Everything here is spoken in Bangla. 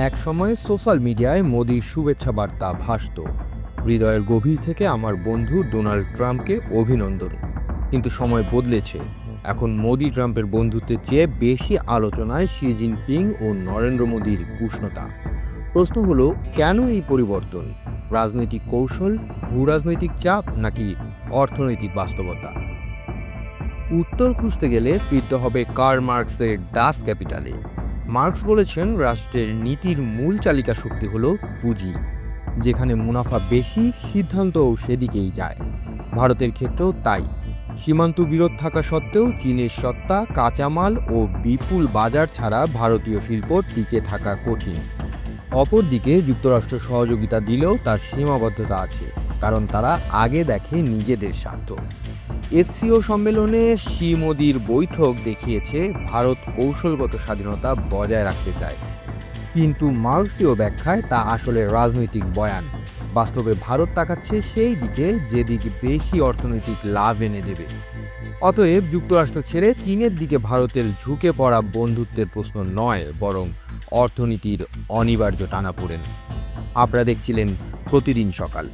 এক সময় সোশ্যাল মিডিয়ায় মোদির শুভেচ্ছা বার্তা ভাসত। হৃদয়ের গভীর থেকে আমার বন্ধু ডোনাল্ড ট্রাম্পকে অভিনন্দন। কিন্তু সময় বদলেছে। এখন মোদি ট্রাম্পের বন্ধুত্বের চেয়ে বেশি আলোচনায় শি জিনপিং ও নরেন্দ্র মোদির উষ্ণতা। প্রশ্ন হলো, কেন এই পরিবর্তন? রাজনৈতিক কৌশল, ভূ রাজনৈতিক চাপ, নাকি অর্থনৈতিক বাস্তবতা? উত্তর খুঁজতে গেলে ফিরতে হবে কার্ল মার্কসের ডাস ক্যাপিটালে। মার্কস বলেছেন, রাষ্ট্রের নীতির মূল চালিকা শক্তি হলো পুঁজি। যেখানে মুনাফা বেশি, সিদ্ধান্তও সেদিকেই যায়। ভারতের ক্ষেত্রেও তাই। সীমান্ত বিরোধ থাকা সত্ত্বেও চীনের সত্তা, কাঁচামাল ও বিপুল বাজার ছাড়া ভারতীয় শিল্প টিকে থাকা কঠিন। অপরদিকে যুক্তরাষ্ট্র সহযোগিতা দিলেও তার সীমাবদ্ধতা আছে, কারণ তারা আগে দেখে নিজেদের স্বার্থ। এসসিও সম্মেলনে শি মোদির বৈঠক দেখিয়েছে ভারত কৌশলগত স্বাধীনতা বজায় রাখতে চায়, কিন্তু মার্কসীয় ব্যাখ্যায় তা আসলে রাজনৈতিক বয়ান। বাস্তবে ভারত তাকাচ্ছে সেই দিকে যেদিক বেশি অর্থনৈতিক লাভ এনে দেবে। অতএব যুক্তরাষ্ট্র ছেড়ে চীনের দিকে ভারতের ঝুঁকে পড়া বন্ধুত্বের প্রশ্ন নয়, বরং অর্থনীতির অনিবার্য টানাপোড়েন। আপনারা দেখছিলেন প্রতিদিন সকাল।